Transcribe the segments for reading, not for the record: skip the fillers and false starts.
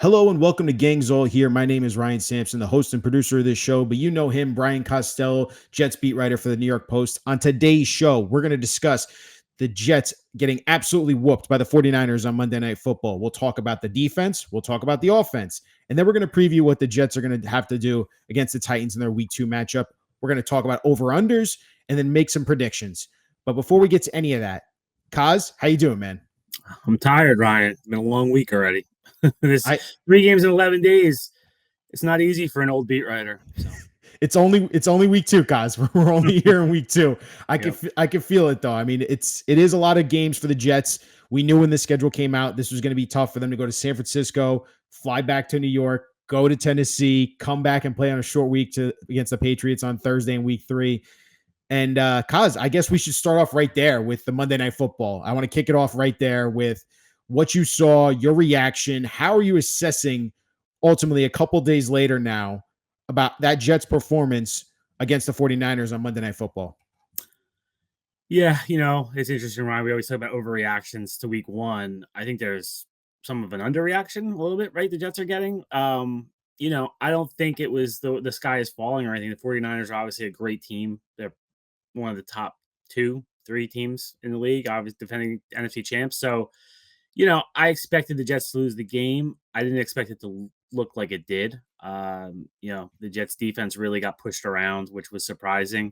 Hello and welcome to Gangs All Here. My name is Ryan Sampson, the host and producer of this show, but you know him, Brian Costello, Jets beat writer for the New York Post. On today's show, we're going to discuss the Jets getting absolutely whooped by the 49ers on Monday Night Football. We'll talk about the defense, we'll talk about the offense, and then we're going to preview what the Jets are going to have to do against the Titans in their Week 2 matchup. We're going to talk about over-unders and then make some predictions. But before we get to any of that, Coz, how you doing, man? I'm tired, Ryan. It's been a long week already. This 3 games in 11 days. It's not easy for an old beat writer. So. It's only week 2, guys. We're only here in week 2. I can feel it though. I mean, it is a lot of games for the Jets. We knew when the schedule came out, this was going to be tough for them to go to San Francisco, fly back to New York, go to Tennessee, come back and play on a short week against the Patriots on Thursday in week 3. And Coz, I guess we should start off right there with the Monday Night Football. I want to kick it off right there with what you saw, your reaction. How are you assessing ultimately a couple days later now about that Jets performance against the 49ers on Monday Night Football? Yeah, it's interesting, Ryan. We always talk about overreactions to week 1. I think there's some of an underreaction a little bit, right? The Jets are getting. I don't think it was the sky is falling or anything. The 49ers are obviously a great team. They're one of the top 2-3 teams in the league, obviously defending NFC champs. So, I expected the Jets to lose the game. I didn't expect it to look like it did. The Jets defense really got pushed around, which was surprising.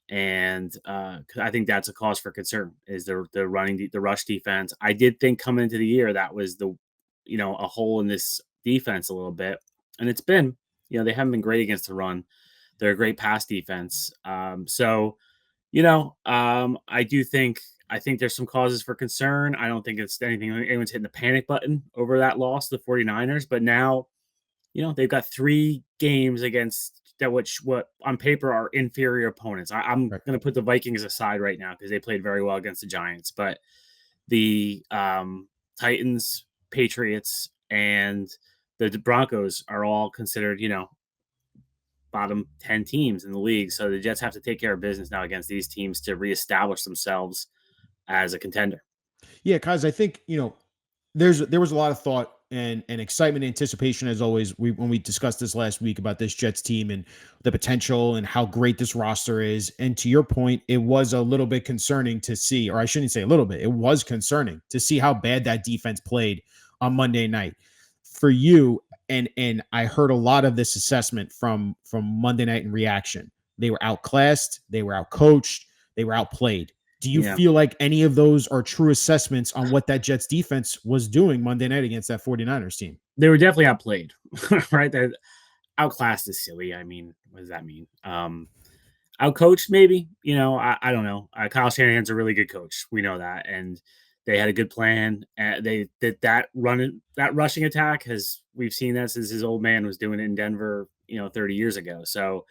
And I think that's a cause for concern is the rush defense. I did think coming into the year that was a hole in this defense a little bit. And it's been, they haven't been great against the run. They're a great pass defense. I think there's some causes for concern. I don't think it's anything anyone's hitting the panic button over that loss to the 49ers. But now, they've got 3 games against what on paper are inferior opponents. I'm going to put the Vikings aside right now because they played very well against the Giants. But the Titans, Patriots, and the Broncos are all considered, bottom 10 teams in the league. So the Jets have to take care of business now against these teams to reestablish themselves as a contender. Yeah, Kaz, I think, there was a lot of thought and excitement and anticipation, as always, when we discussed this last week about this Jets team and the potential and how great this roster is. And to your point, it was a little bit concerning to see, or I shouldn't say a little bit, it was concerning to see how bad that defense played on Monday night. For you, and I heard a lot of this assessment from Monday night in reaction. They were outclassed, they were outcoached, they were outplayed. Do you feel like any of those are true assessments on what that Jets defense was doing Monday night against that 49ers team? They were definitely outplayed, right? They're outclassed is silly. I mean, what does that mean? Outcoached, maybe. I don't know. Kyle Shanahan's a really good coach. We know that, and they had a good plan. They did that rushing attack we've seen that since his old man was doing it in Denver, 30 years ago. So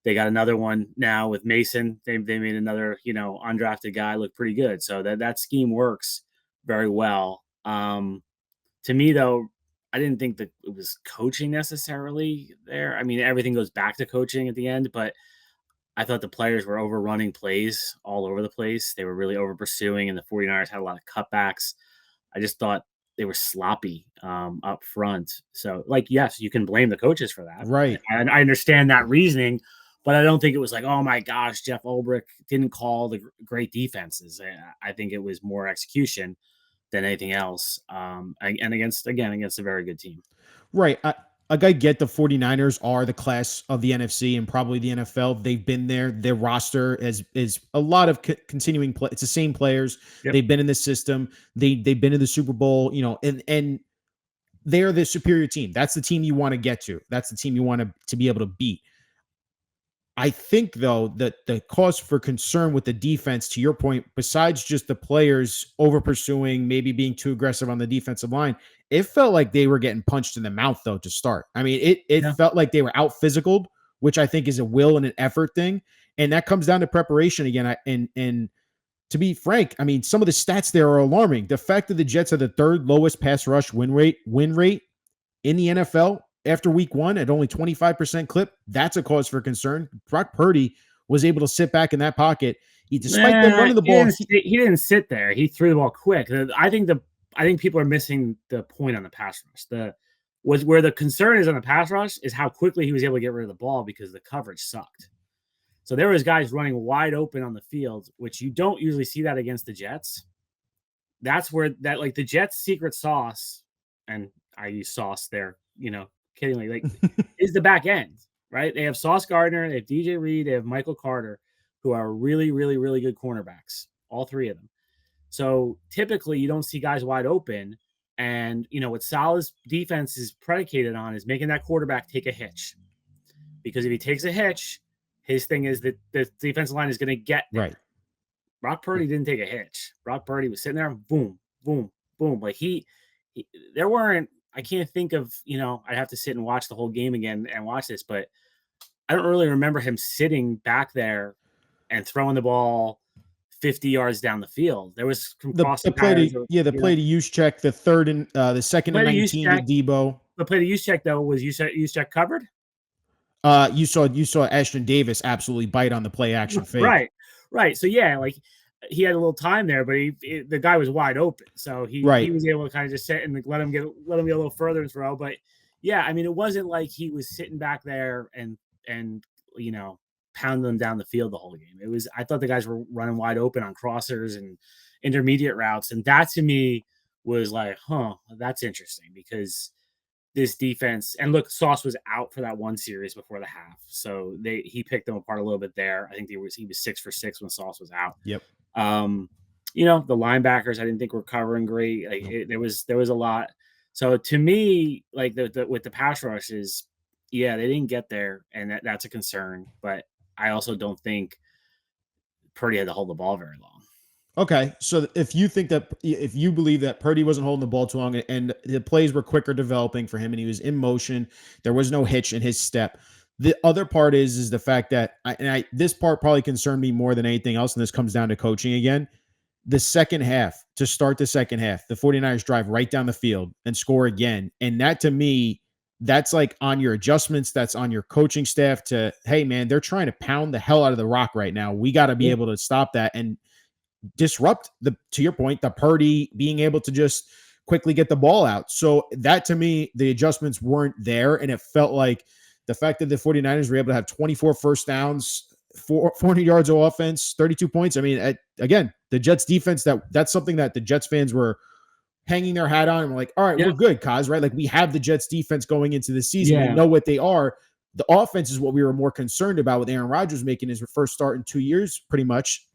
they got another one now with Mason. They made another, undrafted guy look pretty good. So that scheme works very well. To me, though, I didn't think that it was coaching necessarily there. I mean, everything goes back to coaching at the end, but I thought the players were overrunning plays all over the place. They were really over pursuing, and the 49ers had a lot of cutbacks. I just thought they were sloppy up front. So, yes, you can blame the coaches for that. Right. And I understand that reasoning, but I don't think it was like, oh my gosh, Jeff Ulbrich didn't call the great defenses. I think it was more execution than anything else. And against a very good team. Right. I get the 49ers are the class of the NFC and probably the NFL. They've been there. Their roster is a lot of continuing play. It's the same players. Yep. They've been in the system. They've been in the Super Bowl, and they're the superior team. That's the team you want to get to. That's the team you want to be able to beat. I think, though, that the cause for concern with the defense, to your point, besides just the players over pursuing, maybe being too aggressive on the defensive line, it felt like they were getting punched in the mouth, though, to start. I mean, it felt like they were out-physicaled, which I think is a will and an effort thing. And that comes down to preparation again. And to be frank, I mean, some of the stats there are alarming. The fact that the Jets are the 3rd lowest pass rush win rate in the NFL after week 1 at only 25% clip, that's a cause for concern. Brock Purdy was able to sit back in that pocket. Despite them running the ball, he didn't sit there. He threw the ball quick. I think people are missing the point on the pass rush. Was where the concern is on the pass rush is how quickly he was able to get rid of the ball because the coverage sucked. So there was guys running wide open on the field, which you don't usually see that against the Jets. That's where that like the Jets' secret sauce, and I use sauce there, kiddingly, like is the back end, right? They have Sauce Gardner, they have DJ Reed, they have Michael Carter, who are really, really, really good cornerbacks, all three of them. So typically you don't see guys wide open. And, what Salah's defense is predicated on is making that quarterback take a hitch. Because if he takes a hitch, his thing is that the defensive line is going to get there. Right. Brock Purdy didn't take a hitch. Brock Purdy was sitting there, boom, boom, boom. Like there weren't, I can't think of, I'd have to sit and watch the whole game again and watch this, but I don't really remember him sitting back there and throwing the ball 50 yards down the field. There was some crossing patterns. The play to use check, the third and the second and 19 to Debo. The play to use check though was use check covered. You saw Ashton Davis absolutely bite on the play action fake. Right. So yeah, like he had a little time there, but the guy was wide open, so he was able to kind of just sit and let him get a little further and throw. But yeah, I mean, it wasn't like he was sitting back there and pound them down the field the whole game. It was, I thought the guys were running wide open on crossers and intermediate routes. And that to me was like, that's interesting because this defense, and look, Sauce was out for that one series before the half. So he picked them apart a little bit there. I think he was 6 for 6 when Sauce was out. Yep. The linebackers, I didn't think were covering great. Like there was a lot. So to me, like with the pass rushes, yeah, they didn't get there, and that's a concern. But I also don't think Purdy had to hold the ball very long. Okay, so if you believe that Purdy wasn't holding the ball too long and the plays were quicker developing for him and he was in motion, there was no hitch in his step. The other part is the fact that this part probably concerned me more than anything else, and this comes down to coaching again. The second half, to start the second half, the 49ers drive right down the field and score again. And that to me, that's like on your adjustments. That's on your coaching staff to, hey man, they're trying to pound the hell out of the rock right now. We got to be able to stop that and disrupt to your point, the Purdy being able to just quickly get the ball out. So that to me, the adjustments weren't there. And it felt like the fact that the 49ers were able to have 24 first downs, 400 yards of offense, 32 points. I mean, again, the Jets defense, that's something that the Jets fans were hanging their hat on and we're like, all right, we're good, Coz, right? Like we have the Jets defense going into the season. We know what they are. The offense is what we were more concerned about with Aaron Rodgers making his first start in 2 years, pretty much.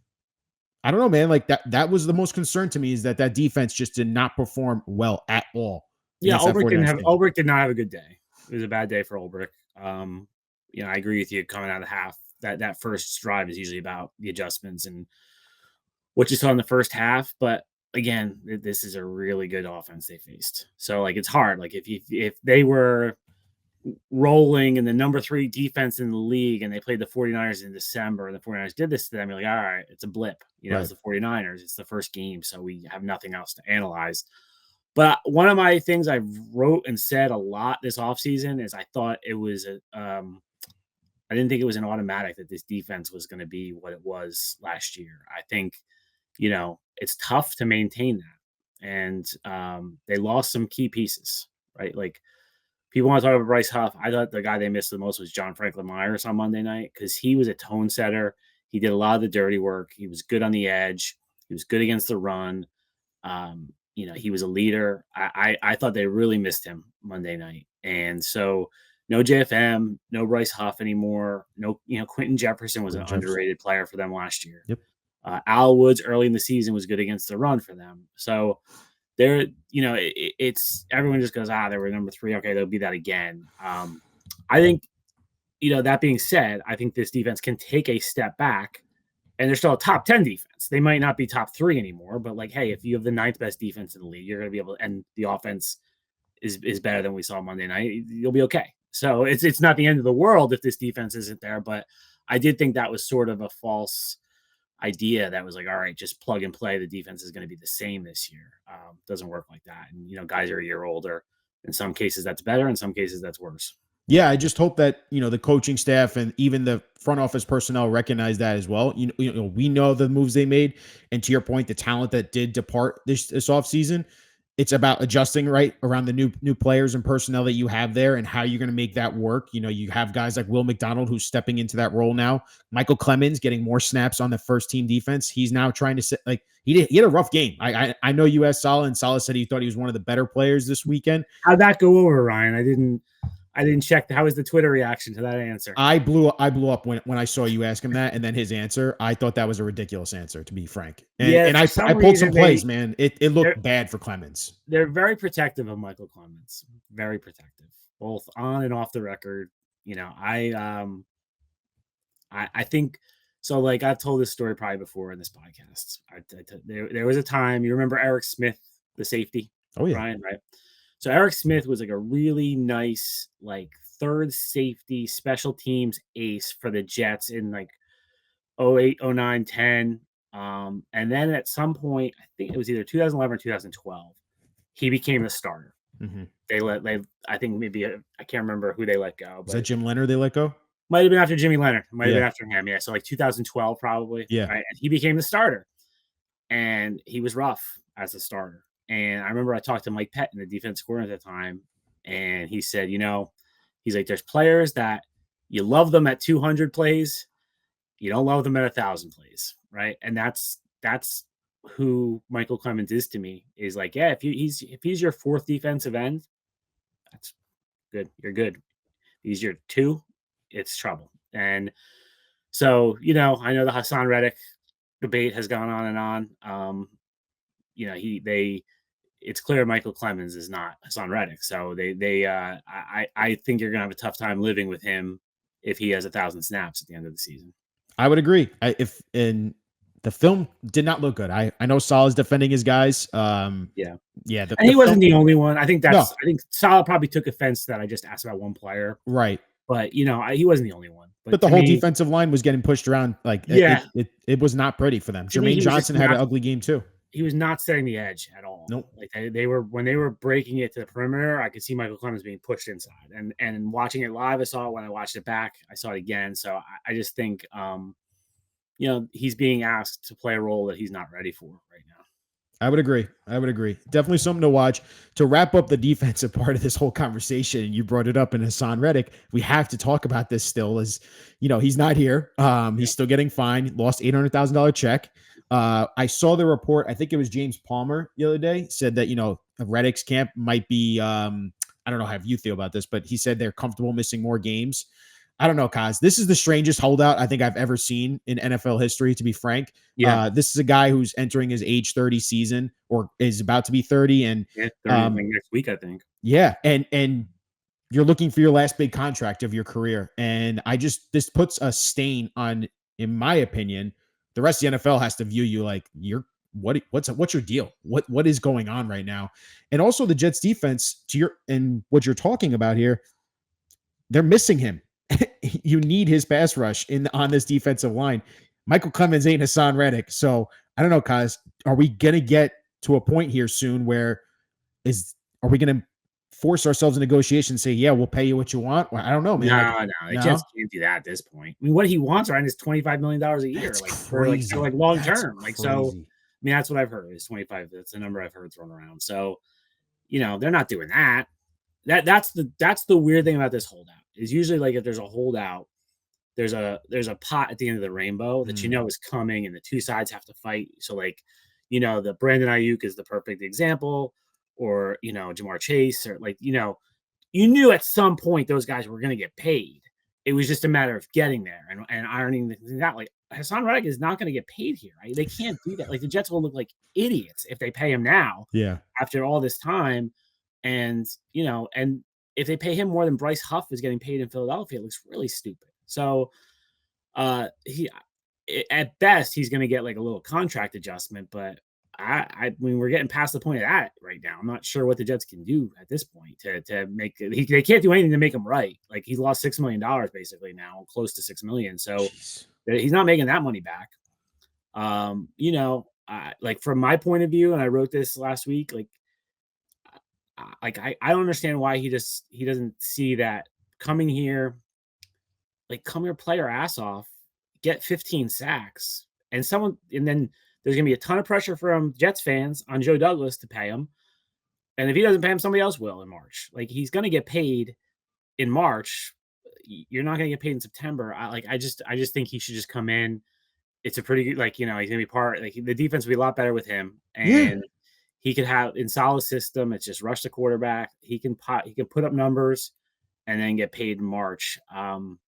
I don't know, man. Like that was the most concern to me is that defense just did not perform well at all. Yeah, Ulbrich did not have a good day. It was a bad day for Ulbrich. I agree with you coming out of the half. That first drive is usually about the adjustments and what you saw in the first half. But again, this is a really good offense they faced. So like it's hard. Like if they were rolling in the number 3 defense in the league and they played the 49ers in December and the 49ers did this to them, you're like, all right, it's a blip. It's the 49ers. It's the first game, so we have nothing else to analyze. But one of my things I wrote and said a lot this offseason is I thought it was I didn't think it was an automatic that this defense was going to be what it was last year. I think, it's tough to maintain that. And they lost some key pieces, right? Like people want to talk about Bryce Huff. I thought the guy they missed the most was John Franklin Myers on Monday night because he was a tone setter. He did a lot of the dirty work. He was good on the edge. He was good against the run. He was a leader. I thought they really missed him Monday night. And so no JFM, no Bryce Huff anymore. No, Quentin Jefferson was an underrated player for them last year. Yep. Al Woods early in the season was good against the run for them. So they're, it's everyone just goes, they were number 3. Okay, they'll be that again. I think, that being said, I think this defense can take a step back and they're still a top 10 defense. They might not be top 3 anymore, but like, hey, if you have the 9th best defense in the league, you're going to be able to, and the offense is better than we saw Monday night, you'll be okay. So it's not the end of the world if this defense isn't there, but I did think that was sort of a false idea that was like, all right, just plug and play. The defense is going to be the same this year. Doesn't work like that. And, guys are a year older. In some cases that's better. In some cases that's worse. Yeah. I just hope that, the coaching staff and even the front office personnel recognize that as well. We know the moves they made. And to your point, the talent that did depart this offseason, it's about adjusting right around the new players and personnel that you have there and how you're going to make that work. You have guys like Will McDonald who's stepping into that role now. Michael Clemons getting more snaps on the first team defense. He's now trying to like he had a rough game. I know you asked Saleh, and Saleh said he thought he was one of the better players this weekend. How'd that go over, Ryan? I didn't check. How was the Twitter reaction to that answer? I blew up when I saw you ask him that, and then his answer. I thought that was a ridiculous answer, to be frank. And I pulled some plays, man. It looked bad for Clemons. They're very protective of Michael Clemons. Very protective, both on and off the record. I think so. Like I've told this story probably before in this podcast. There was a time, you remember Eric Smith, the safety? Oh yeah, Ryan, right? So Eric Smith was like a really nice, like third safety special teams ace for the Jets in like 08, 09, 10. And then at some point, I think it was either 2011 or 2012, he became the starter. Mm-hmm. I think maybe, I can't remember who they let go. But was that Jim Leonard they let go? Might have been after Jimmy Leonard. Might have been after him. Yeah. So like 2012 probably. Yeah. Right? And he became the starter. And he was rough as a starter. And I remember I talked to Mike Pettin, the defense coordinator at the time, and he said, he's like, there's players that you love them at 200 plays, you don't love them at 1,000 plays, right? And that's who Michael Clemons is to me. Is like, yeah, if he's your fourth defensive end, that's good. You're good. If he's your two, it's trouble. And so, I know the Hassan Reddick debate has gone on and on. It's clear Michael Clemons is not Hassan Reddick. So I think you're gonna have a tough time living with him if he has 1,000 snaps at the end of the season. I would agree. The film did not look good. I know Saleh's defending his guys. And he wasn't the only one. I think I think Saleh probably took offense that I just asked about one player. Right. But he wasn't the only one. But the whole defensive line was getting pushed around. Like it was not pretty for them. Jermaine Johnson had an ugly game too. He was not setting the edge at all. Nope. Like they were when they were breaking it to the perimeter, I could see Michael Clemons being pushed inside. And watching it live, I saw it. When I watched it back, I saw it again. So I just think he's being asked to play a role that he's not ready for right now. I would agree. Definitely something to watch. To wrap up the defensive part of this whole conversation, and you brought it up in Hassan Reddick, we have to talk about this still. As he's not here. He's still getting fined. Lost $800,000 check. I saw the report. I think it was James Palmer the other day said that, Reddick's camp might be, I don't know how you feel about this, but he said they're comfortable missing more games. I don't know, Coz. This is the strangest holdout I think I've ever seen in NFL history, to be frank. Yeah. This is a guy who's entering his age 30 season or is about to be 30. And 30 next week, I think. Yeah. And you're looking for your last big contract of your career. And this puts a stain on, in my opinion, the rest of the NFL has to view you like what's your deal? What is going on right now? And also the Jets defense and what you're talking about here, they're missing him. You need his pass rush on this defensive line. Michael Clemons ain't Hassan Reddick. So I don't know, Coz, are we going to get to a point here soon where are we going to force ourselves in negotiation and say, yeah, we'll pay you what you want? Well, I don't know, man. No. They just can't do that at this point. I mean, what he wants, Ryan, is $25 million a year. That's for long term. So, I mean, that's what I've heard is 25. That's the number I've heard thrown around. So, they're not doing that. That's the weird thing about this holdout is usually like if there's a holdout, there's a pot at the end of the rainbow that is coming and the two sides have to fight. So like, the Brandon Ayuk is the perfect example, or Jamar Chase, or like you knew at some point those guys were going to get paid. It was just a matter of getting there and ironing the thing out. Like Hassan Reddick is not going to get paid here. Right? They can't do that. Like the Jets will look like idiots if they pay him now. Yeah. After all this time. And, and if they pay him more than Bryce Huff is getting paid in Philadelphia, it looks really stupid. So at best, he's going to get like a little contract adjustment. But I mean, we're getting past the point of that right now. I'm not sure what the Jets can do at this point to make it. They can't do anything to make him right. Like he's lost $6 million basically now, close to $6 million. So he's not making that money back. Like from my point of view, and I wrote this last week, I don't understand why he doesn't see that coming here, come here, play your ass off, get 15 sacks, and then there's gonna be a ton of pressure from Jets fans on Joe Douglas to pay him, And if he doesn't pay him, somebody else will in March. Like, he's going to get paid in March. You're not going to get paid in September. I just think he should just come in. It's a pretty good, like, he's going to be like, the defense will be a lot better with him. Yeah. And he could have in solid system. It's just rush the quarterback. He can put up numbers and then get paid in March. I'm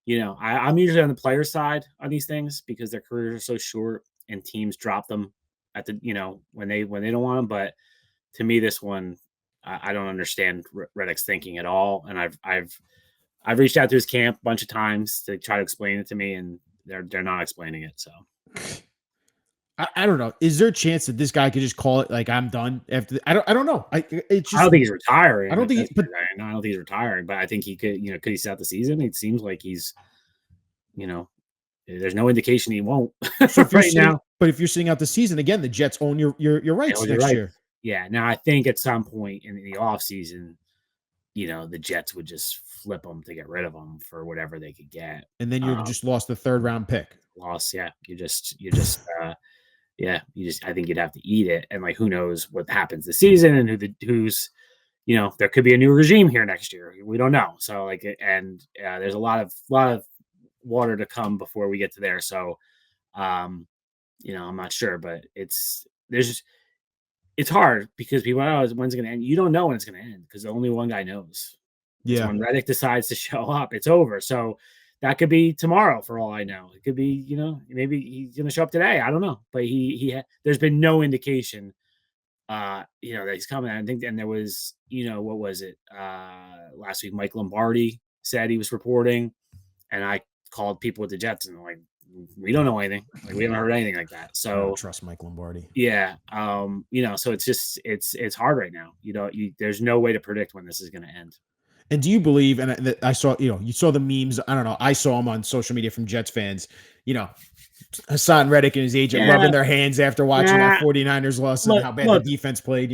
usually on the player side on these things because their careers are so short and teams drop them at the, when they don't want them. But to me, this one, I don't understand Reddick's thinking at all. And I've reached out to his camp a bunch of times to try to explain it to me, and they're not explaining it. So I don't know. Is there a chance that this guy could just call it like I'm done after? I don't know. I don't think he's retiring. I don't think he's retiring, but I think he could. Could he start the season? It seems like he's. There's no indication he won't. So right now, but if you're sitting out the season again, the Jets own your rights next year. Yeah. Now I think at some point in the offseason, the Jets would just flip them to get rid of them for whatever they could get. And then you just lost the 3rd round pick. Yeah. You just I think you'd have to eat it. And like, who knows what happens this season and who's, there could be a new regime here next year. We don't know. So like, and there's a lot of water to come before we get to there. So, I'm not sure, but it's hard because people know when's it going to end. You don't know when it's going to end because only one guy knows. Yeah. So when Reddick decides to show up, it's over. So that could be tomorrow for all I know. It could be, maybe he's going to show up today. I don't know, but there's been no indication, that he's coming. I think, and there was, what was it? Last week, Mike Lombardi said he was reporting, and I called people at the Jets and like, we don't know anything. Like, we haven't heard anything like that. So I don't trust Mike Lombardi. Yeah. So it's just, it's hard right now. There's no way to predict when this is going to end. And do you believe, and I saw, you saw the memes, I don't know, I saw them on social media from Jets fans, Hassan Reddick and his agent rubbing their hands after watching that 49ers loss and how bad the defense played,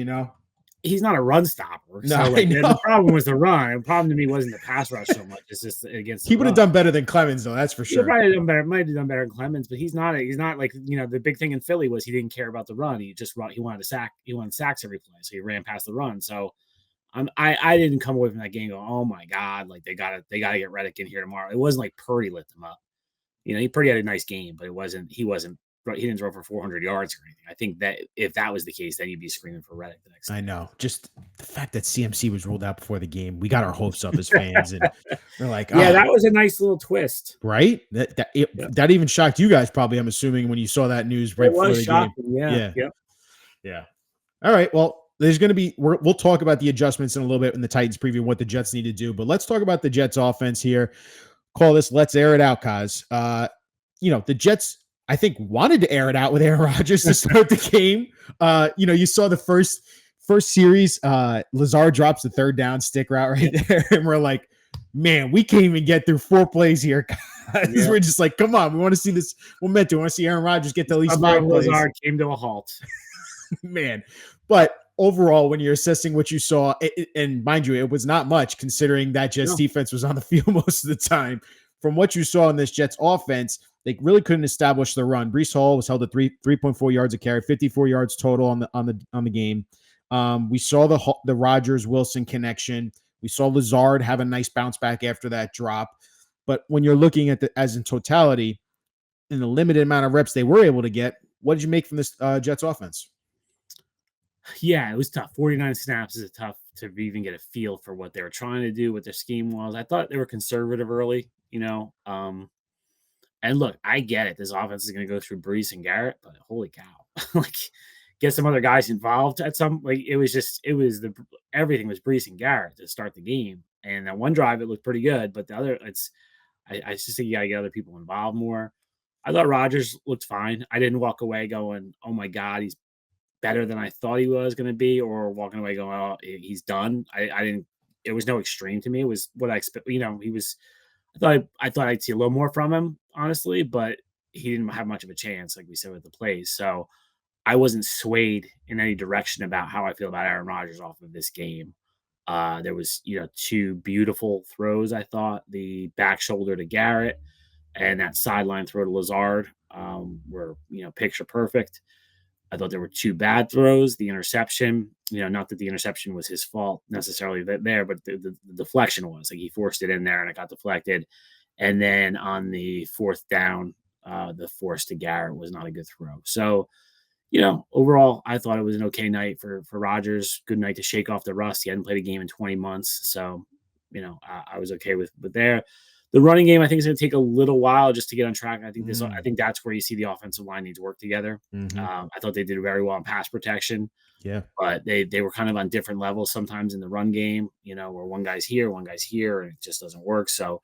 He's not a run stopper. So the problem was the run. The problem to me wasn't the pass rush so much. It's just against. He would have done better than Clemons, though. That's for sure. He probably done better. Might have done better than Clemons, but he's not like the big thing in Philly was he didn't care about the run. He just he wanted to sack. He wanted sacks every play, so he ran past the run. So I didn't come away from that game going, oh my god, like they gotta get Reddick in here tomorrow. It wasn't like Purdy lit them up. Purdy had a nice game, but he didn't throw for 400 yards or anything. I think that if that was the case, then you'd be screaming for Reddick the next day. I know. Just the fact that CMC was ruled out before the game, we got our hopes up as fans, and we're like, yeah, that was a nice little twist, right? That even shocked you guys, probably. I'm assuming when you saw that news right before the game. Yeah. All right. Well, there's going to be. We'll talk about the adjustments in a little bit in the Titans preview, what the Jets need to do, but let's talk about the Jets offense here. Call this "Let's Air It Out," Coz. The Jets, I think, wanted to air it out with Aaron Rodgers to start the game. You saw the first series. Lazard drops the 3rd down stick route right there, and we're like, man, we can't even get through 4 plays here. We're just like, come on, we want to see this momentum. We want to see Aaron Rodgers get to at least 5 plays. Lazard came to a halt, man. But overall, when you're assessing what you saw, and mind you, it was not much considering that Jets defense was on the field most of the time. From what you saw in this Jets offense, they really couldn't establish the run. Breece Hall was held at 3.4 yards a carry, 54 yards total on the game. We saw the Rodgers Wilson connection. We saw Lazard have a nice bounce back after that drop. But when you're looking at as in totality, in the limited amount of reps they were able to get, what did you make from this Jets offense? Yeah, it was tough. 49 snaps is tough to even get a feel for what they were trying to do, what their scheme was. I thought they were conservative early, and look, I get it. This offense is going to go through Breece and Garrett, but holy cow, get some other guys involved at some, everything was Breece and Garrett to start the game. And that one drive, it looked pretty good, but the other, I just think you got to get other people involved more. I thought Rodgers looked fine. I didn't walk away going, oh my God, he's better than I thought he was going to be, or walking away going, oh, he's done. I didn't, it was no extreme to me. It was what I expect. He was, I thought I'd see a little more from him, honestly, but he didn't have much of a chance, like we said, with the plays. So I wasn't swayed in any direction about how I feel about Aaron Rodgers off of this game. There was, 2 beautiful throws. I thought the back shoulder to Garrett and that sideline throw to Lazard were, picture perfect. I thought there were 2 bad throws, the interception, not that the interception was his fault necessarily there, but the deflection was, like, he forced it in there and it got deflected. And then on the 4th down, the force to Garrett was not a good throw. So, overall, I thought it was an okay night for Rodgers. Good night to shake off the rust. He hadn't played a game in 20 months, so I was okay with there. The running game, I think, is going to take a little while just to get on track. I think that's where you see the offensive line needs to work together. I thought they did very well in pass protection. Yeah, but they were kind of on different levels sometimes in the run game. Where one guy's here, and it just doesn't work. So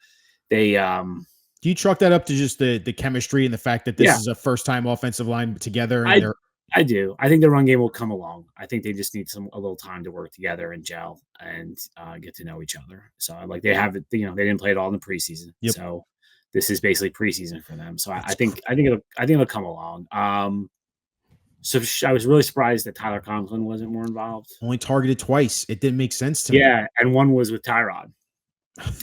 they do you chalk that up to just the chemistry and the fact that this is a first time offensive line together? And I do. I think the run game will come along. I think they just need a little time to work together and gel and get to know each other. So like they have it, they didn't play it all in the preseason. Yep. So this is basically preseason for them. So I think it'll come along. So I was really surprised that Tyler Conklin wasn't more involved. Only targeted twice. It didn't make sense to me. Yeah, and one was with Tyrod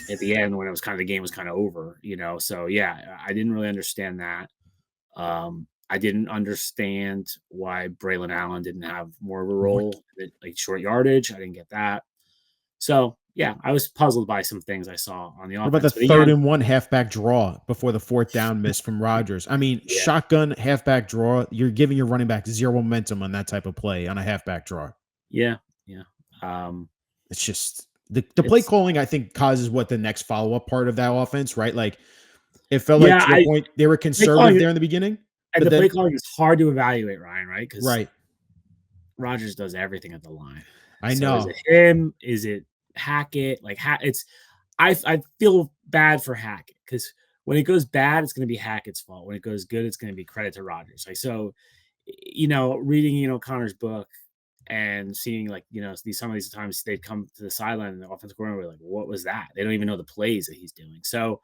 at the end when it was the game was kind of over. So yeah, I didn't really understand that. I didn't understand why Braylon Allen didn't have more of a role, like short yardage. I didn't get that. So, yeah, I was puzzled by some things I saw on the offense. What about the 3rd and 1 halfback draw before the 4th down miss from Rodgers? I mean, shotgun halfback draw, you're giving your running back zero momentum on that type of play on a halfback draw. Yeah. It's just the play calling, I think, causes what the next follow-up part of that offense, right? Like, it felt like, to your point, they were conservative there in the beginning. And the play calling is hard to evaluate, Ryan, right? Because right. Rodgers does everything at the line. I know. Is it him? Is it Hackett? Like, I feel bad for Hackett because when it goes bad, it's going to be Hackett's fault. When it goes good, it's going to be credit to Rodgers. Like, so, reading, Connor's book and seeing, like, some of these times they'd come to the sideline and the offensive coordinator were like, what was that? They don't even know the plays that he's doing. So,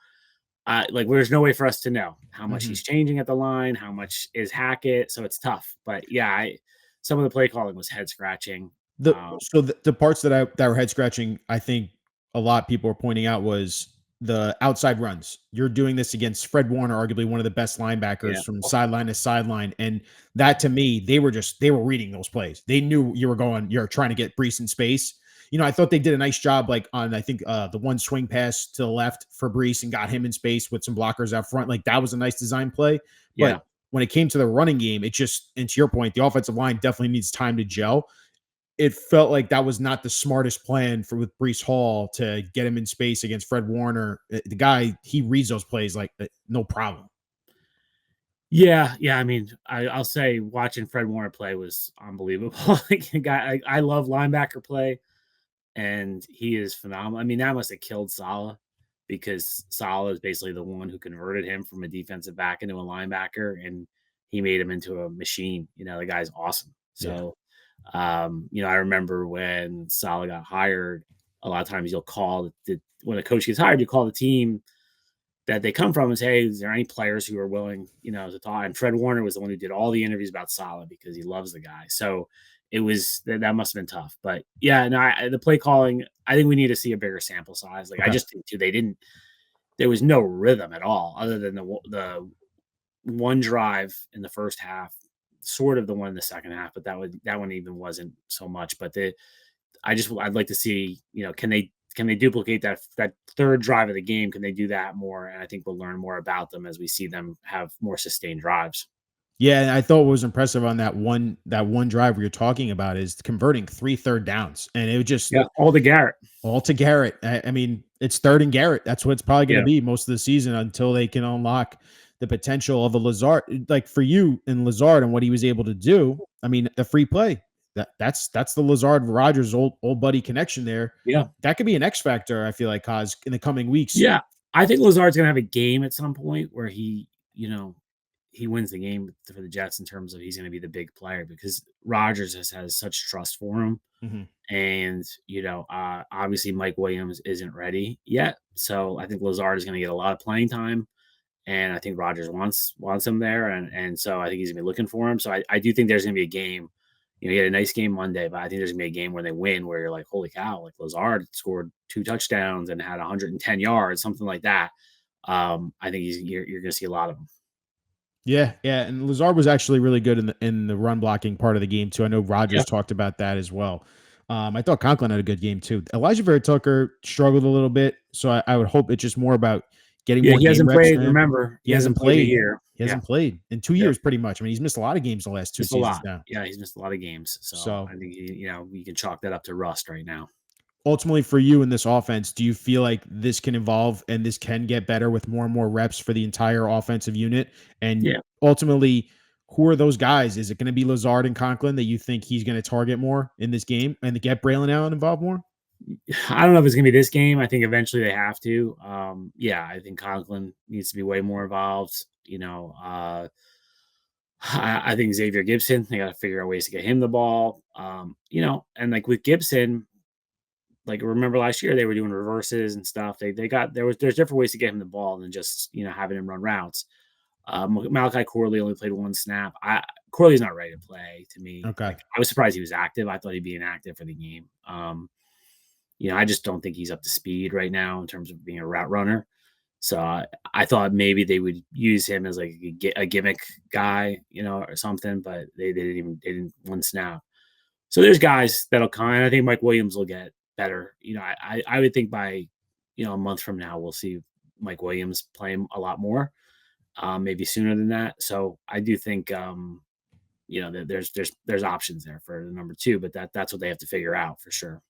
there's no way for us to know how much he's changing at the line, how much is Hackett. So it's tough. But yeah, some of the play calling was head scratching. So the parts that were head scratching, I think a lot of people were pointing out was the outside runs. You're doing this against Fred Warner, arguably one of the best linebackers from sideline to sideline. And that, to me, they were reading those plays. They knew you're trying to get Breece in space. I thought they did a nice job, like on, I think, the one swing pass to the left for Breece and got him in space with some blockers out front. Like, that was a nice design play. But when it came to the running game, it just, and to your point, the offensive line definitely needs time to gel. It felt like that was not the smartest plan with Breece Hall to get him in space against Fred Warner. The guy, he reads those plays like no problem. Yeah. I mean, I'll say watching Fred Warner play was unbelievable. I love linebacker play. And he is phenomenal. I mean, that must have killed Saleh because Saleh is basically the one who converted him from a defensive back into a linebacker, and he made him into a machine. The guy's awesome. So, I remember when Saleh got hired, a lot of times you'll call when a coach gets hired, you call the team that they come from and say, hey, is there any players who are willing, to talk? And Fred Warner was the one who did all the interviews about Saleh because he loves the guy. So it was that must have been tough. But yeah, no, the play calling, I think we need to see a bigger sample size. Like, I just think too, there was no rhythm at all other than the one drive in the first half, sort of the one in the second half, but that one even wasn't so much. But I'd like to see, can they duplicate that third drive of the game? Can they do that more? And I think we'll learn more about them as we see them have more sustained drives. Yeah, and I thought what was impressive on that one drive we you're talking about is converting 3 third downs, and it was just all to Garrett. All to Garrett. I mean, it's 3rd and Garrett. That's what it's probably going to be most of the season until they can unlock the potential of a Lazard. Like for you and Lazard and what he was able to do. I mean, the free play. That's the Lazard Rodgers old buddy connection there. Yeah, that could be an X factor. I feel like Coz in the coming weeks. Yeah, I think Lazard's going to have a game at some point where he wins the game for the Jets in terms of he's going to be the big player because Rodgers has such trust for him. Mm-hmm. And, obviously Mike Williams isn't ready yet. So I think Lazard is going to get a lot of playing time. And I think Rodgers wants him there. And so I think he's going to be looking for him. So I do think there's going to be a game. He had a nice game Monday, but I think there's going to be a game where they win where you're like, holy cow, like Lazard scored 2 touchdowns and had 110 yards, something like that. I think you're going to see a lot of them. Yeah, yeah, and Lazard was actually really good in the run blocking part of the game too. I know Rodgers Yep. talked about that as well. I thought Conklin had a good game too. Elijah Vera Tucker struggled a little bit, so I would hope it's just more about getting Yeah, more he game hasn't reps played. for him. Remember, He he hasn't hasn't played a played. year. He Yeah. hasn't played in 2 Yep. years, pretty much. I mean, he's missed a lot of games the last two Missed a seasons lot. now. Yeah, he's missed a lot of games. So So I think you can chalk that up to rust right now. ultimately, for you in this offense, do you feel like this can evolve and this can get better with more and more reps for the entire offensive unit? And Yeah. ultimately, who are those guys? Is it going to be Lazard and Conklin that you think he's going to target more in this game and to get Braylon Allen involved more? I don't know if it's gonna be this game. I think eventually they have to. Yeah, I think Conklin needs to be way more involved. I think Xavier Gibson, they got to figure out ways to get him the ball. And like with Gibson, like remember last year they were doing reverses and stuff. There's different ways to get him the ball than just having him run routes. Malachi Corley only played one snap. Corley's not ready to play to me. Okay. Like I was surprised he was active. I thought he'd be inactive for the game. I just don't think he's up to speed right now in terms of being a route runner. So I thought maybe they would use him as like a gimmick guy, or something, but they didn't one snap. So there's guys that'll come. And I think Mike Williams will get better. I would think by a month from now we'll see Mike Williams playing a lot more, maybe sooner than that. So I do think that there's options there for the number two, but that's what they have to figure out for sure.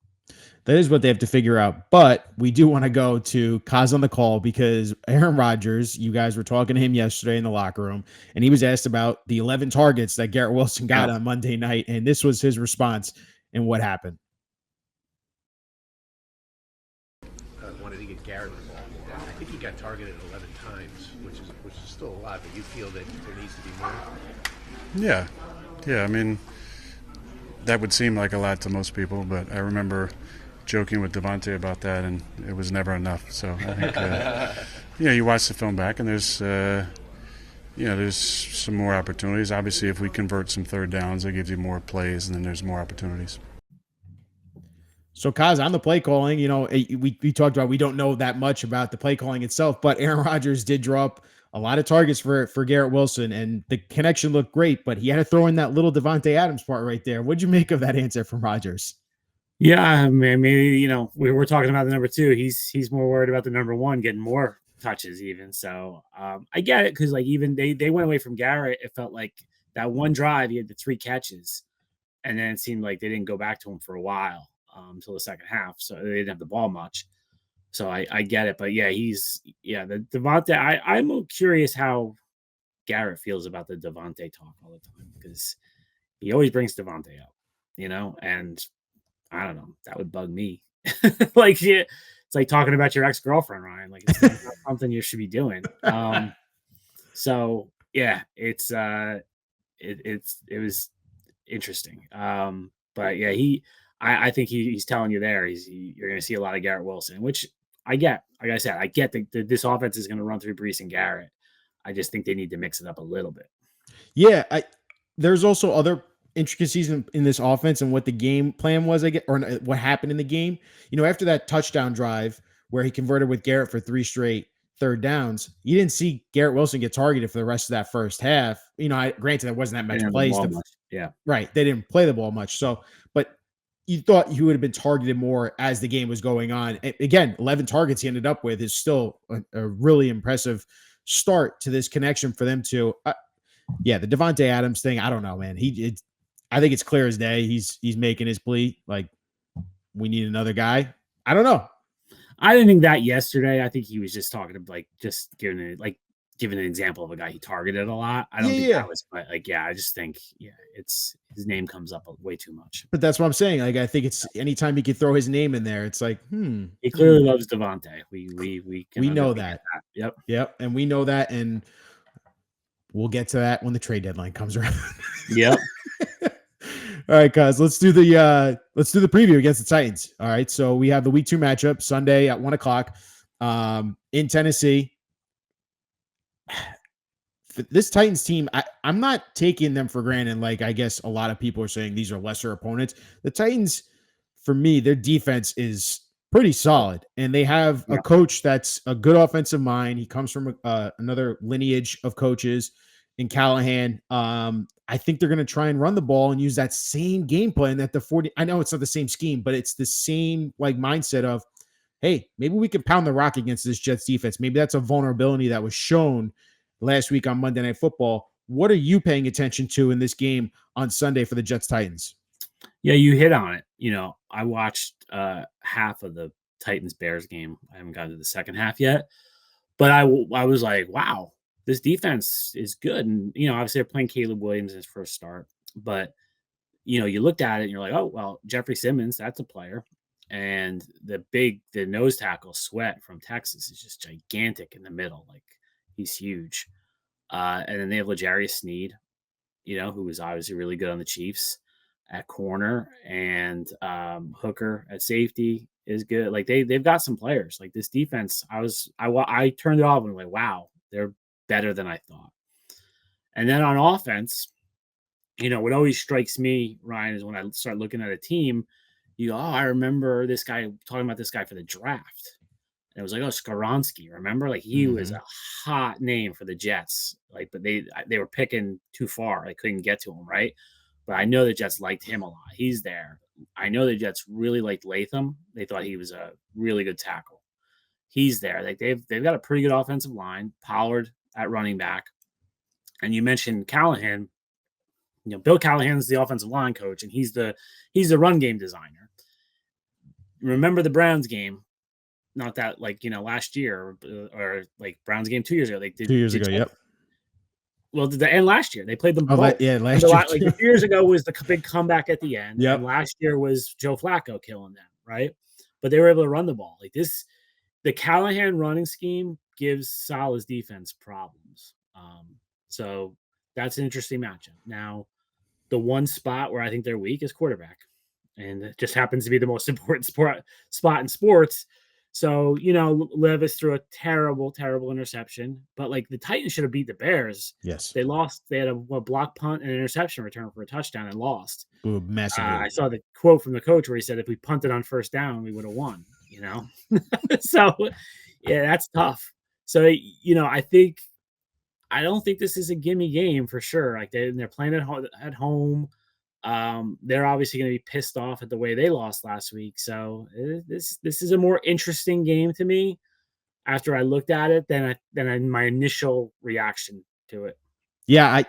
That is what they have to figure out. But we do want to go to Coz on the call because Aaron Rodgers, you guys were talking to him yesterday in the locker room, and he was asked about the 11 targets that Garrett Wilson got on Monday night. And this was his response and what happened. Wanted to get Garrett the ball more. I think he got targeted 11 times, which is still a lot, but you feel that there needs to be more? Yeah. I mean, that would seem like a lot to most people, but I remember joking with Devontae about that, and it was never enough. So I think, you watch the film back, and there's some more opportunities. Obviously, if we convert some third downs, it gives you more plays, and then there's more opportunities. So, Kaz, on the play calling, we talked about we don't know that much about the play calling itself, but Aaron Rodgers did draw up a lot of targets for Garrett Wilson, and the connection looked great, but he had to throw in that little Devontae Adams part right there. What'd you make of that answer from Rodgers? Yeah, I mean, we were talking about the number two. He's more worried about the number one getting more touches, even. So I get it because like even they went away from Garrett. It felt like that one drive he had the 3 catches, and then it seemed like they didn't go back to him for a while until the second half. So they didn't have the ball much. So I get it, but yeah, the Devontae. I'm curious how Garrett feels about the Devontae talk all the time because he always brings Devontae up, and I don't know, that would bug me. Like it's like talking about your ex-girlfriend, Ryan. Like it's not something you should be doing. So yeah, it was interesting. But yeah, I think he's telling you there you're going to see a lot of Garrett Wilson, which I get. Like I said, I get that this offense is going to run through Breece and Garrett. I just think they need to mix it up a little bit. Yeah, there's also other intricacies in this offense and what the game plan was, I get, or what happened in the game. After that touchdown drive where he converted with Garrett for 3 straight third downs, you didn't see Garrett Wilson get targeted for the rest of that first half. Granted, there wasn't that much plays. Yeah, right. They didn't play the ball much. So, but you thought he would have been targeted more as the game was going on. Again, 11 targets he ended up with is still a really impressive start to this connection for them to. The Devontae Adams thing, I don't know, man. I think it's clear as day. He's making his plea. Like, we need another guy. I don't know. I didn't think that yesterday. I think he was just talking to just giving an example of a guy he targeted a lot. I don't think that was, but I just think, it's his name comes up way too much. But that's what I'm saying. Like, I think it's anytime he could throw his name in there, it's like, He clearly loves Devontae. We know that. Yep. And we know that. And we'll get to that when the trade deadline comes around. Yep. All right, guys, let's do the preview against the Titans. All right. So we have the week 2 matchup Sunday at 1:00 in Tennessee. This Titans team, I'm not taking them for granted. Like, I guess a lot of people are saying these are lesser opponents. The Titans, for me, their defense is pretty solid, and they have a coach that's a good offensive mind. He comes from another lineage of coaches, in Callahan. I think they're going to try and run the ball and use that same game plan that the 40. I know it's not the same scheme, but it's the same like mindset of, hey, maybe we can pound the rock against this Jets defense. Maybe that's a vulnerability that was shown last week on Monday Night Football. What are you paying attention to in this game on Sunday for the Jets Titans? Yeah, you hit on it. I watched half of the Titans Bears game. I haven't gotten to the second half yet, but I was like, wow, this defense is good. And, obviously they're playing Caleb Williams in his first start, but you looked at it and you're like, oh, well, Jeffrey Simmons, that's a player. And the nose tackle Sweat from Texas is just gigantic in the middle. Like, he's huge. And then they have L'Jarius Sneed, who was obviously really good on the Chiefs at corner, and Hooker at safety is good. Like, they've got some players. Like, this defense, I turned it off and went, wow, they're better than I thought. And then on offense, what always strikes me, Ryan, is when I start looking at a team, I remember this guy talking about this guy for the draft. And it was like, Skoronski, remember? Like, he was a hot name for the Jets. Like, but they were picking too far. I couldn't get to him, right? But I know the Jets liked him a lot. He's there. I know the Jets really liked Latham. They thought he was a really good tackle. He's there. Like, they've got a pretty good offensive line. Pollard at running back. And you mentioned Callahan. Bill Callahan's the offensive line coach, and he's the run game designer. Remember the Browns game? Not that last year or like Browns game 2 years ago. They did 2 years ago. Yep. Well, and last year they played them both. Last year. Like 2 years ago was the big comeback at the end. Yep. And last year was Joe Flacco killing them, right? But they were able to run the ball. Like this, the Callahan running scheme gives Salah's defense problems. So that's an interesting matchup. Now, the one spot where I think they're weak is quarterback. And it just happens to be the most important spot in sports. So, Levis threw a terrible, terrible interception. But, the Titans should have beat the Bears. Yes. They lost. They had a block punt and an interception return for a touchdown and lost. Ooh, massive. I saw the quote from the coach where he said, if we punted on first down, we would have won, So, yeah, that's tough. So, I don't think this is a gimme game for sure. Like, they're playing at home. They're obviously going to be pissed off at the way they lost last week. So this is a more interesting game to me after I looked at it than my initial reaction to it. Yeah,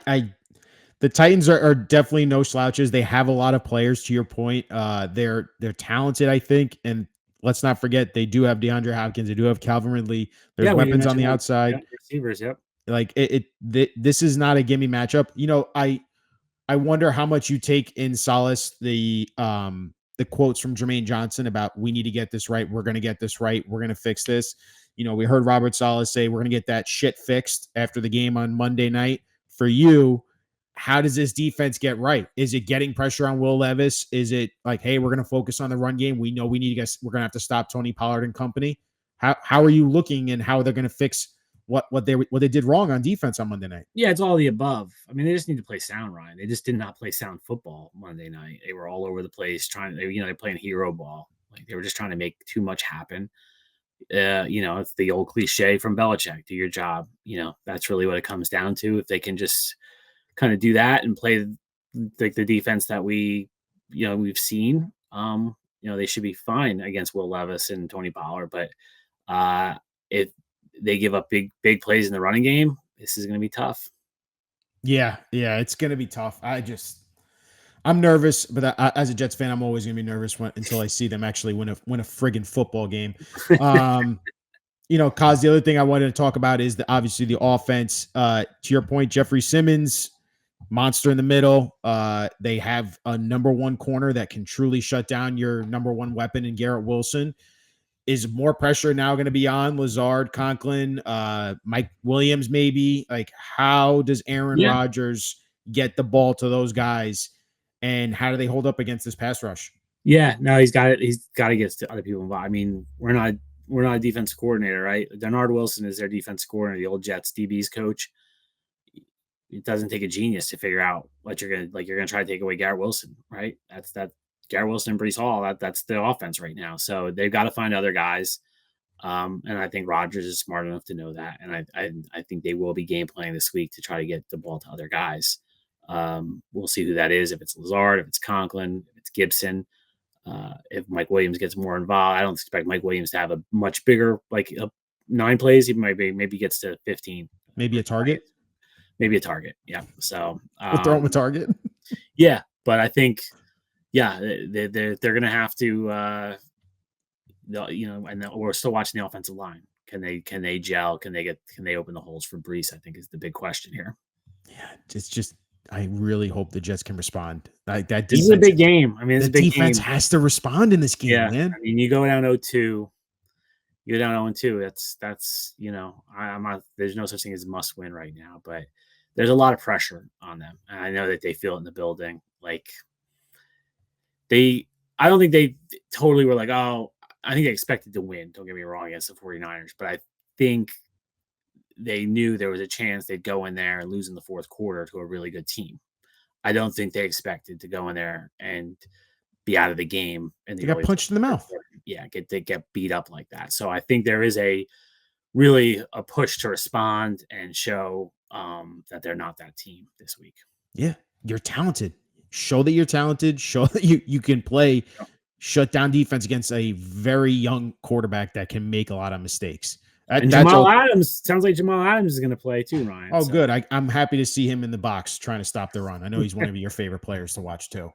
the Titans are definitely no slouches. They have a lot of players, to your point. They're talented, I think, and let's not forget they do have DeAndre Hopkins. They do have Calvin Ridley. There's weapons on the outside. Yeah, receivers, yep. Like this is not a gimme matchup. I wonder how much you take in solace the quotes from Jermaine Johnson about we need to get this right. We're going to get this right. We're going to fix this. We heard Robert Saleh say we're going to get that shit fixed after the game on Monday night. For you, how does this defense get right? Is it getting pressure on Will Levis? Is it like, hey, we're going to focus on the run game? We know we're going to have to stop Tony Pollard and company. How are you looking, and how they're going to fix what they did wrong on defense on Monday night? Yeah, it's all the above. I mean, they just need to play sound, Ryan. They just did not play sound football Monday night. They were all over the place they're playing hero ball. Like, they were just trying to make too much happen. It's the old cliche from Belichick, do your job. That's really what it comes down to. If they can just kind of do that and play like the defense that we've seen, they should be fine against Will Levis and Tony Pollard. But if they give up big plays in the running game, this is going to be tough. Yeah, it's going to be tough. I'm nervous, but as a Jets fan, I'm always going to be nervous until I see them actually win a friggin' football game. Coz, the other thing I wanted to talk about is obviously the offense. To your point, Jeffrey Simmons, monster in the middle. They have a number one corner that can truly shut down your number one weapon in Garrett Wilson. Is more pressure now going to be on Lazard, Conklin, Mike Williams, maybe? Like, how does Aaron Rodgers get the ball to those guys, and how do they hold up against this pass rush? Yeah, no, he's got it. He's got to get to other people involved. I mean, we're not a defense coordinator, right? Garrett Wilson is their defense coordinator, the old Jets DBs coach. It doesn't take a genius to figure out what you're gonna try to take away Garrett Wilson, right? That's Garrett Wilson and Breece Hall. That's the offense right now. So they've got to find other guys. And I think Rodgers is smart enough to know that. And I think they will be game planning this week to try to get the ball to other guys. We'll see who that is. If it's Lazard, if it's Conklin, if it's Gibson, if Mike Williams gets more involved. I don't expect Mike Williams to have a much bigger, 9 plays. He maybe gets to 15. Maybe a target. Maybe a target. Yeah. So we'll throw him a target. Yeah, but I think, they're going to have to, and we're still watching the offensive line. Can they gel? Can they open the holes for Brees? I think is the big question here. Yeah, it's just I really hope the Jets can respond. Like that. This is a big game. I mean, the defense has to respond in this game, man. I mean, you go down 0-2. You're down 0-2. That's I'm not. There's no such thing as must win right now, but there's a lot of pressure on them, and I know that they feel it in the building. I don't think they totally were like, oh, I think they expected to win. Don't get me wrong against the 49ers, but I think they knew there was a chance they'd go in there and lose in the fourth quarter to a really good team. I don't think they expected to go in there and be out of the game. And they got punched in the mouth. Yeah, get beat up like that. So I think there is really a push to respond and show that they're not that team this week. Yeah, you're talented. Show that you're talented. Show that you can play shut down defense against a very young quarterback that can make a lot of mistakes. And Jamal Adams sounds like Jamal Adams is going to play too, Ryan. Oh, so. Good. I'm happy to see him in the box trying to stop the run. I know he's one of your favorite players to watch too.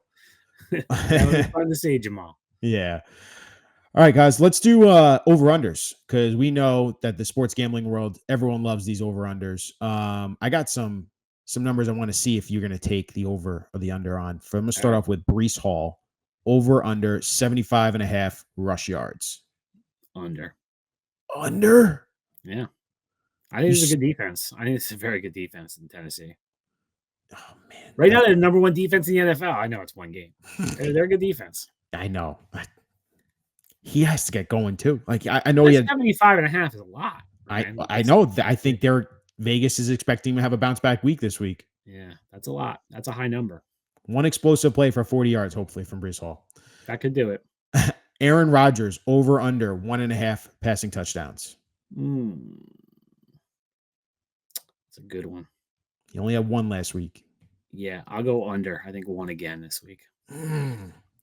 Fun to see Jamal. Yeah. All right, guys, let's do over-unders because we know that the sports gambling world, everyone loves these over-unders. I got some numbers I want to see if you're going to take the over or the under on. I'm going to start off with Brees Hall, over-under 75.5 rush yards. Under? Yeah. I think it's a good defense. I think it's a very good defense in Tennessee. Oh, man. Right now, they're the number one defense in the NFL. I know it's one game. They're a good defense. I know. He has to get going too. I know he had 75.5 is a lot. I know. I think Vegas is expecting him to have a bounce back week this week. Yeah, that's a lot. That's a high number. One explosive play for 40 yards, hopefully from Brees Hall. That could do it. Aaron Rodgers over under 1.5 passing touchdowns. That's a good one. He only had 1 last week. Yeah, I'll go under. I think 1 again this week.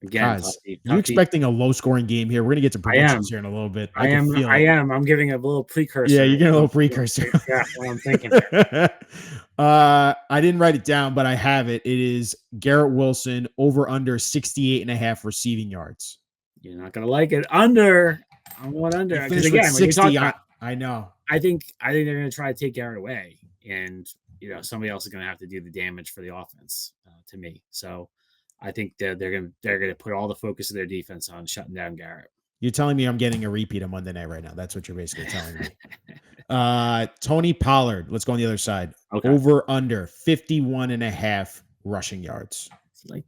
Again, guys, you expecting a low-scoring game here? We're gonna get to predictions here in a little bit. I am. I'm giving a little precursor. Yeah, you're getting a little precursor. Yeah, what I'm thinking. I didn't write it down, but I have it. It is Garrett Wilson over under 68.5 receiving yards. You're not gonna like it. Under. I want under. Because again, 60. I know. I think they're gonna try to take Garrett away, and somebody else is gonna have to do the damage for the offense. To me, so. I think they're gonna put all the focus of their defense on shutting down Garrett. You're telling me I'm getting a repeat on Monday night right now. That's what you're basically telling me. Tony Pollard. Let's go on the other side. Okay. Over under 51.5 rushing yards.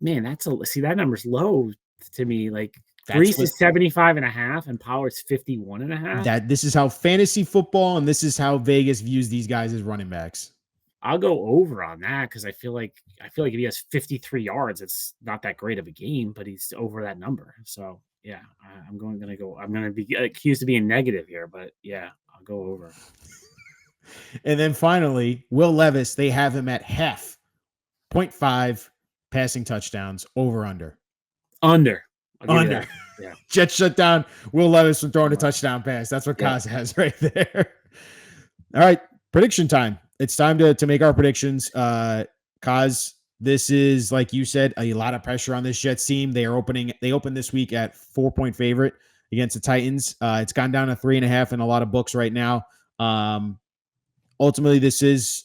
Man, that number's low to me. Brees is 75.5 and Pollard's 51.5. This is how fantasy football and this is how Vegas views these guys as running backs. I'll go over on that because I feel like if he has 53 yards, it's not that great of a game, but he's over that number. So yeah, I'm going to be accused of being negative here, but yeah, I'll go over. And then finally, Will Levis, they have him at 0.5 passing touchdowns. Over under. Yeah. Jets shut down Will Levis from throwing a touchdown pass. That's what Coz has right there. All right, prediction time. It's time to make our predictions. Coz, this is, like you said, a lot of pressure on this Jets team. They open this week at 4-point favorite against the Titans. It's gone down to 3.5 in a lot of books right now. Ultimately, this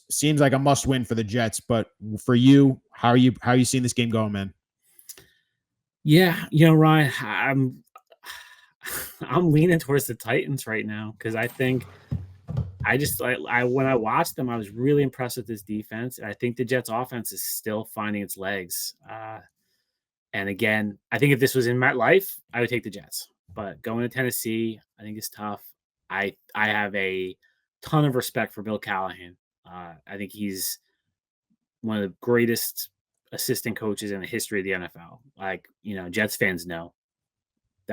seems like a must win for the Jets. But for you, how are you seeing this game going, man? Yeah, Ryan, I'm leaning towards the Titans right now because I think. When I watched them, I was really impressed with this defense. And I think the Jets offense is still finding its legs. And again, I think if this was in MetLife, I would take the Jets, but going to Tennessee, I think is tough. I have a ton of respect for Bill Callahan. I think he's one of the greatest assistant coaches in the history of the NFL. Jets fans know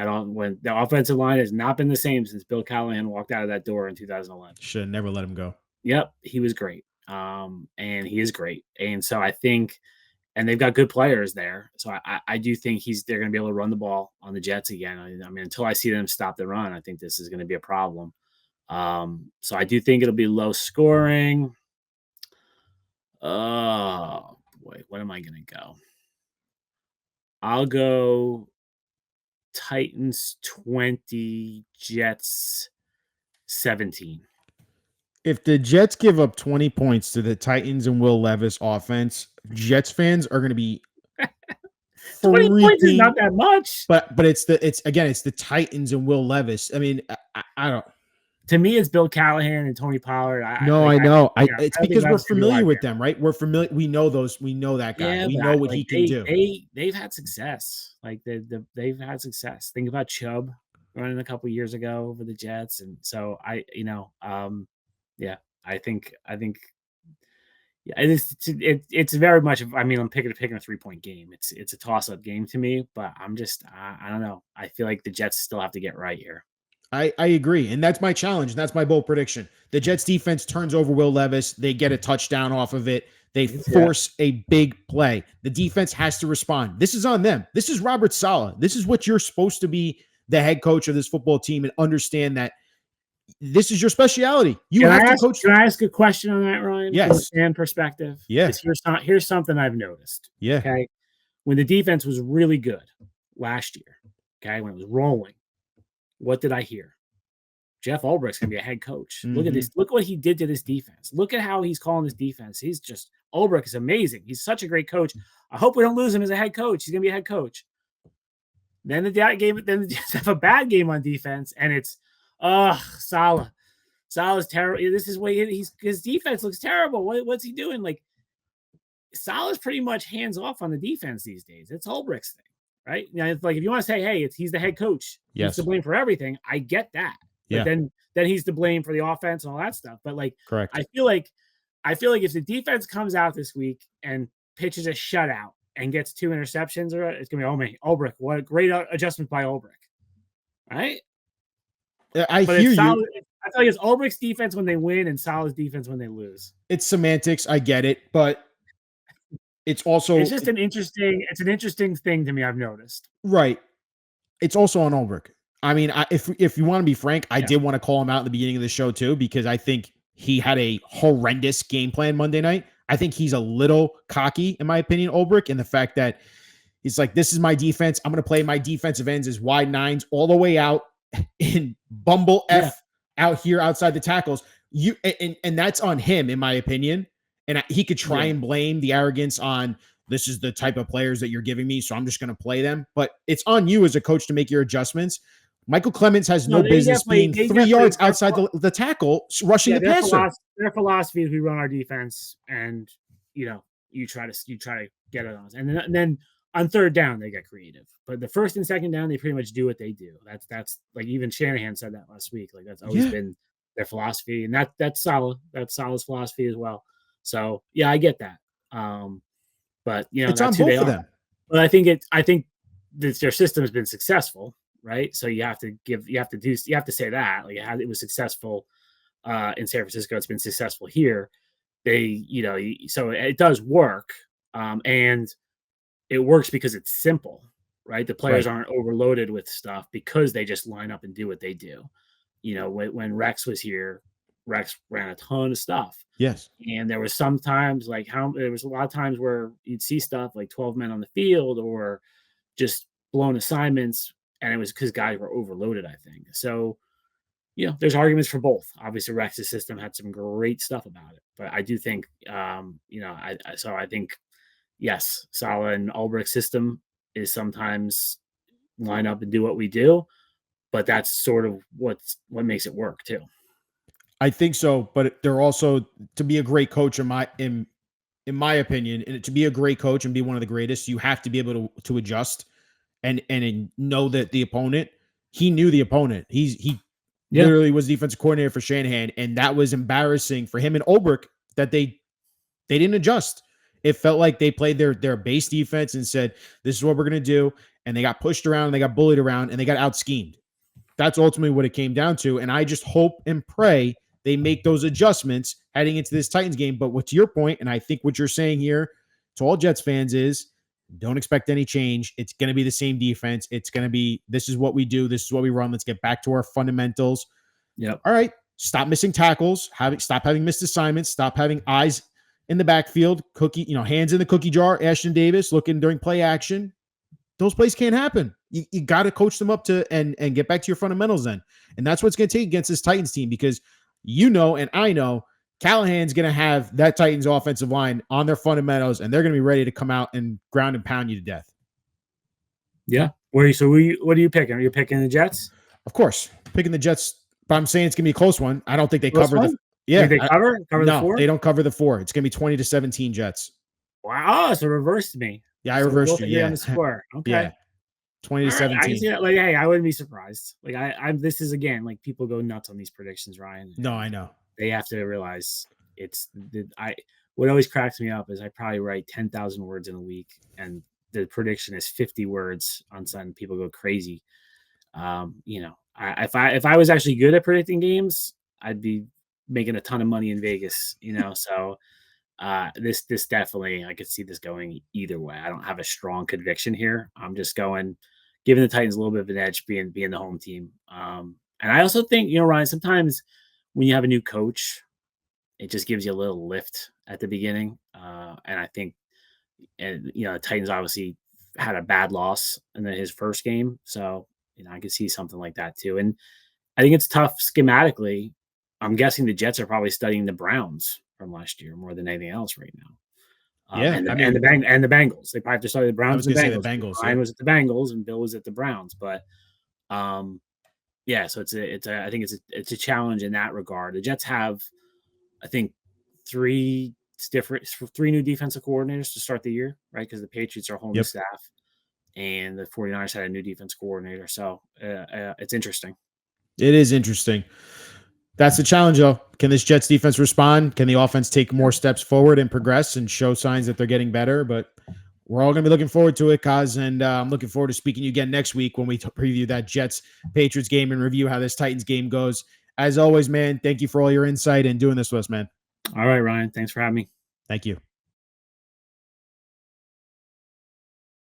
when the offensive line has not been the same since Bill Callahan walked out of that door in 2011. Should have never let him go. Yep, he was great. And he is great. And so I think, and they've got good players there. So I do think they're going to be able to run the ball on the Jets again. I mean, until I see them stop the run, I think this is going to be a problem. So I do think it'll be low scoring. Oh boy, what am I going to go? I'll go Titans 20, Jets 17. If the Jets give up 20 points to the Titans and Will Levis offense, Jets fans are going to be 20 points is not that much. But it's the Titans and Will Levis. I mean, I don't. To me, it's Bill Callahan and Tony Pollard. I know. It's because we're familiar with them, right? We're familiar. We know those. We know that guy. Yeah, we know what he can do. They've had success. Like they've had success. Think about Chubb running a couple years ago over the Jets, and so I think it's very much. I mean, I'm picking a 3-point game. It's a toss-up game to me, but I'm just I don't know. I feel like the Jets still have to get right here. I agree, and that's my challenge, and that's my bold prediction. The Jets defense turns over Will Levis. They get a touchdown off of it. They force a big play. The defense has to respond. This is on them. This is Robert Saleh. This is what you're supposed to be the head coach of this football team and understand that this is your specialty. Can I ask a question on that, Ryan? Yes. From a fan perspective? Yes. Here's something I've noticed. Yeah. Okay. When the defense was really good last year, okay, when it was rolling, what did I hear? Jeff Ulbricht's going to be a head coach. Mm-hmm. Look at this. Look what he did to this defense. Look at how he's calling this defense. Ulbricht is amazing. He's such a great coach. I hope we don't lose him as a head coach. He's going to be a head coach. Then the Jets have a bad game on defense, and it's Saleh. Saleh's terrible. This is his defense looks terrible. What's he doing? Like, Saleh's pretty much hands off on the defense these days. It's Ulbricht's thing. Right? Now, it's like if you want to say, hey, he's the head coach, yes, he's to blame for everything. I get that. Yeah. But then he's to blame for the offense and all that stuff. But like, correct. I feel like if the defense comes out this week and pitches a shutout and gets 2 interceptions, it's gonna be, oh man, Ulbricht. What a great adjustment by Ulbricht. Right? I hear you. I feel like it's Ulbricht's defense when they win and Saleh's defense when they lose. It's semantics. I get it, but it's just an interesting thing to me. I've noticed. Right. It's also on Ulbricht. I mean, if you want to be frank, I did want to call him out at the beginning of the show too, because I think he had a horrendous game plan Monday night. I think he's a little cocky, in my opinion, Ulbricht, in the fact that he's like, this is my defense. I'm going to play my defensive ends as wide nines all the way out in bumble F out here outside the tackles. And that's on him, in my opinion. And he could try and blame the arrogance on, this is the type of players that you're giving me, so I'm just going to play them. But it's on you as a coach to make your adjustments. Michael Clemons has no business being 3 yards outside the tackle, rushing the passer. Their philosophy is we run our defense, and you try to get it on us. And then on third down they get creative. But the first and second down they pretty much do what they do. That's like even Shanahan said that last week. Like that's always been their philosophy, and that's solid. That's Saleh's philosophy as well. So yeah, I get that. But it's that's on who they both of are. them. But I think their system has been successful, right? So you have to say that like it was successful in San Francisco. It's been successful here. So it does work, and it works because it's simple, right? The players aren't overloaded with stuff because they just line up and do what they do. When Rex was here, Rex ran a ton of stuff. Yes. And there was sometimes there was a lot of times where you'd see stuff like 12 men on the field or just blown assignments. And it was because guys were overloaded, I think. So, there's arguments for both. Obviously, Rex's system had some great stuff about it. But I do think, I think, yes, Saleh and Ulbricht's system is sometimes line up and do what we do. But that's sort of what makes it work, too. I think so, but they're also, to be a great coach in my opinion, and to be a great coach and be one of the greatest, you have to be able to adjust and know that the opponent, he knew the opponent. He literally was defensive coordinator for Shanahan, and that was embarrassing for him and Ulbricht that they didn't adjust. It felt like they played their base defense and said, this is what we're going to do. And they got pushed around, and they got bullied around, and they got out-schemed. That's ultimately what it came down to. And I just hope and pray they make those adjustments heading into this Titans game. But what's your point? And I think what you're saying here to all Jets fans is don't expect any change. It's going to be the same defense. It's going to be, this is what we do. This is what we run. Let's get back to our fundamentals. Yep. All right. Stop missing tackles. Stop having missed assignments. Stop having eyes in the backfield. Hands in the cookie jar. Ashton Davis looking during play action. Those plays can't happen. You got to coach them up to and get back to your fundamentals then. And that's what's going to take against this Titans team, because and I know Callahan's going to have that Titans offensive line on their fundamentals, and they're going to be ready to come out and ground and pound you to death. Yeah. What are you picking? Are you picking the Jets? Of course. Picking the Jets, but I'm saying it's going to be a close one. I don't think they cover the – yeah. They cover the 4? They don't cover the 4. It's going to be 20-17 Jets. Wow. So reversed me. Yeah, I reversed you. Yeah. On the score. Okay. Yeah. 20-17. I can see that. Like, hey, I wouldn't be surprised. Like, this is, again, like, people go nuts on these predictions, Ryan. No, I know. They have to realize what always cracks me up is I probably write 10,000 words in a week, and the prediction is 50 words on Sunday. People go crazy. If I was actually good at predicting games, I'd be making a ton of money in Vegas, so this definitely, I could see this going either way. I don't have a strong conviction here. I'm just giving the Titans a little bit of an edge being the home team. And I also think, Ryan, sometimes when you have a new coach, it just gives you a little lift at the beginning. And I think, the Titans obviously had a bad loss in his first game. So, I could see something like that too. And I think it's tough schematically. I'm guessing the Jets are probably studying the Browns from last year more than anything else right now. Yeah, and the Bengals. They probably have to study the Browns and the Bengals. The Bengals. Ryan was at the Bengals and Bill was at the Browns. But so I think it's a challenge in that regard. The Jets have, I think, three new defensive coordinators to start the year, right? Because the Patriots are holding staff, and the 49ers had a new defense coordinator. So it's interesting. It is interesting. That's the challenge, though. Can this Jets defense respond? Can the offense take more steps forward and progress and show signs that they're getting better? But we're all going to be looking forward to it, Coz, and I'm looking forward to speaking to you again next week when we preview that Jets-Patriots game and review how this Titans game goes. As always, man, thank you for all your insight and doing this with us, man. All right, Ryan. Thanks for having me. Thank you.